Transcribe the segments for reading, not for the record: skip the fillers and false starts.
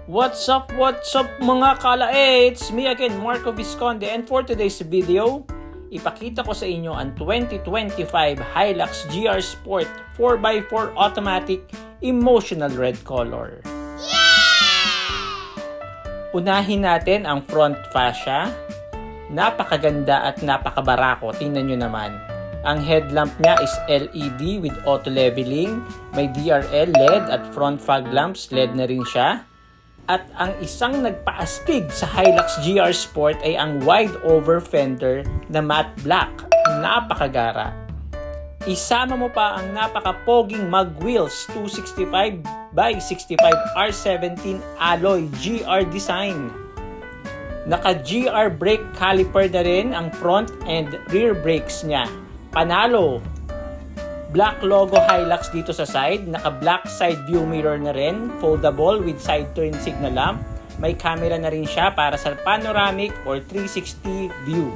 What's up mga kala-e? It's me again, Marco Visconde, and for today's video, ipakita ko sa inyo ang 2025 Hilux GR Sport 4x4 Automatic Emotional Red Color. Unahin natin ang front fascia. Napakaganda at napakabarako. Tingnan nyo naman. Ang headlamp niya is LED with auto leveling. May DRL LED at front fog lamps LED na rin siya. At ang isang nagpaastig sa Hilux GR Sport ay ang wide over fender na matte black. Napakagara. Isama mo pa ang napakapoging mag wheels 265x65 R17 alloy GR design. Naka GR brake caliper na rin ang front and rear brakes niya. Panalo. Black logo Hilux dito sa side. Naka black side view mirror na rin. Foldable with side turn signal lamp. May camera na rin siya para sa panoramic or 360 view.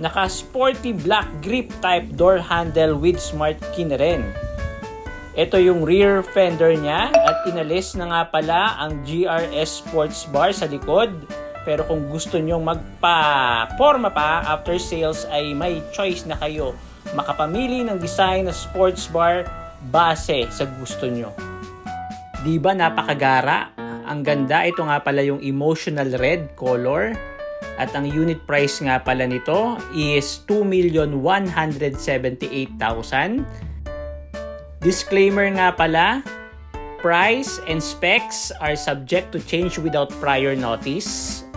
Naka sporty black grip type door handle with smart key na rin. Ito yung rear fender niya at inalis na nga pala ang GRS sports bar sa likod. Pero kung gusto nyong magpa-forma pa after sales ay may choice na kayo. Makapamili ng design na sports bar base sa gusto nyo. Diba napakagara? Ang ganda. Ito nga pala yung emotional red color. At ang unit price nga pala nito is 2,178,000. Disclaimer nga pala, price and specs are subject to change without prior notice.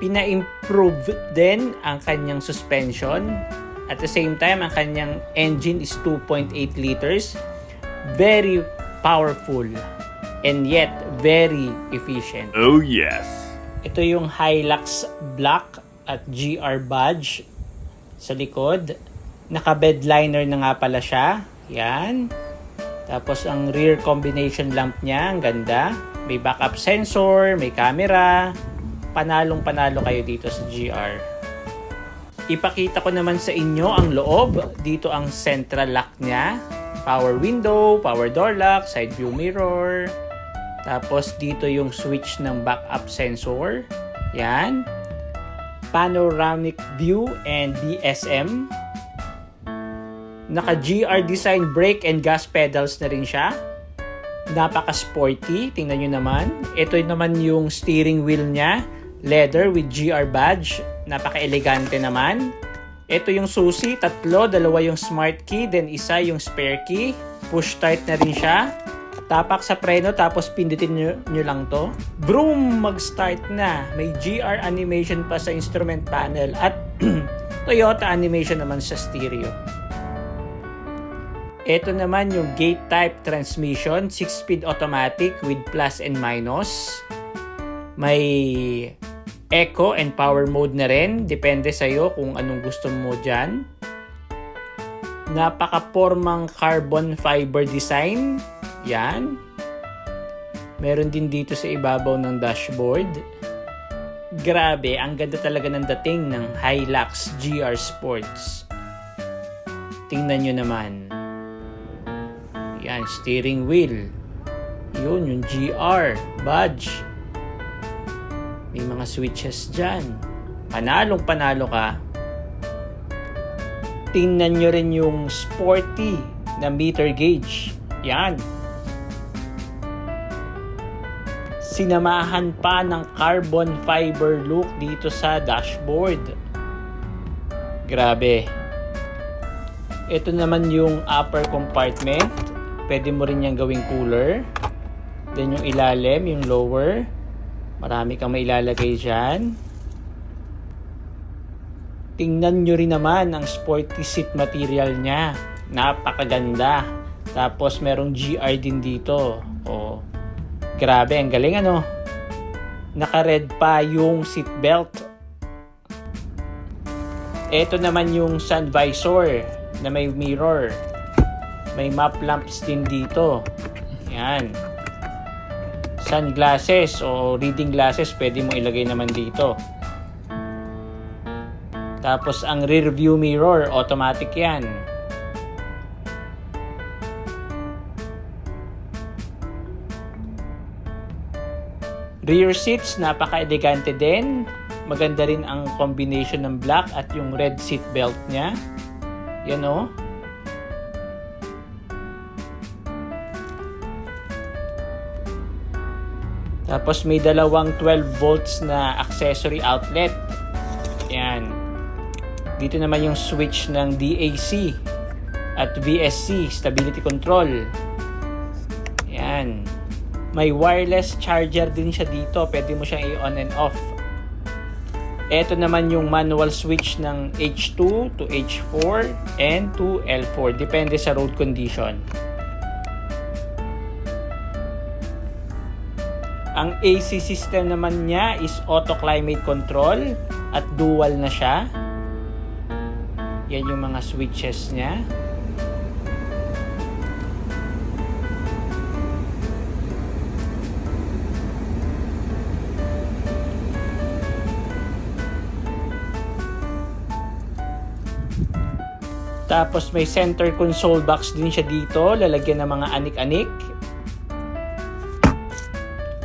Pina-improve din ang kanyang suspension. At the same time, ang kanyang engine is 2.8 liters. Very powerful and yet very efficient. Oh yes! Ito yung Hilux Black at GR badge sa likod. Naka-bed liner na nga pala siya. Yan. Tapos ang rear combination lamp niya, ang ganda. May backup sensor, may camera. Panalong-panalo kayo dito sa GR. Ipakita ko naman sa inyo ang loob. Dito ang central lock niya. Power window, power door lock, side view mirror. Tapos dito yung switch ng backup sensor. Yan. Panoramic view and DSM. Naka GR design brake and gas pedals na rin siya. Napaka-sporty. Tingnan nyo naman. Ito naman yung steering wheel niya. Leather with GR badge. Napaka-elegante naman. Ito yung susi. Tatlo. Dalawa yung smart key. Then isa yung spare key. Push start na rin siya. Tapak sa preno. Tapos pindutin nyo lang to. Vroom! Mag-start na. May GR animation pa sa instrument panel. At Toyota animation naman sa stereo. Ito naman yung gate type transmission, 6-speed automatic with plus and minus. May eco and power mode na rin. Depende sa'yo kung anong gusto mo dyan. Napaka-pormang carbon fiber design. Yan. Meron din dito sa ibabaw ng dashboard. Grabe, ang ganda talaga ng dating ng Hilux GR Sports. Tingnan nyo naman. Yan, steering wheel. Yun, yung GR badge. May mga switches dyan. Panalong panalo ka. Tingnan nyo rin yung sporty na meter gauge. Yan. Sinamahan pa ng carbon fiber look dito sa dashboard. Grabe. Ito naman yung upper compartment. Pwede mo rin yung gawing cooler. Then yung ilalim, yung lower. Marami kang mailalagay dyan. Tingnan nyo rin naman ang sporty seat material niya. Napakaganda. Tapos merong GR din dito. Oh, grabe, ang galing ano. Naka-red pa yung seat belt. Ito naman yung sun visor na may mirror. May map lamps din dito. Yan. Sunglasses o reading glasses pwede mo ilagay naman dito. Tapos ang rear view mirror, automatic yan. Rear seats, napaka-elegante din. Maganda rin ang combination ng black at yung red seat belt niya. Yan o. Tapos may dalawang 12 volts na accessory outlet. Yan. Dito naman yung switch ng DAC at VSC, stability control. Yan. May wireless charger din siya dito. Pwede mo siyang i-on and off. Ito naman yung manual switch ng H2 to H4 and to L4. Depende sa road condition. Ang AC system naman niya is auto climate control at dual na siya. Yan yung mga switches niya. Tapos may center console box din siya dito, lalagyan ng mga anik-anik.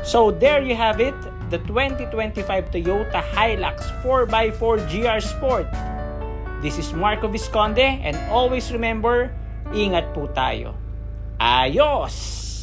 So there you have it, the 2025 Toyota Hilux 4x4 GR Sport. This is Marco Visconde and always remember, ingat po tayo. Ayos!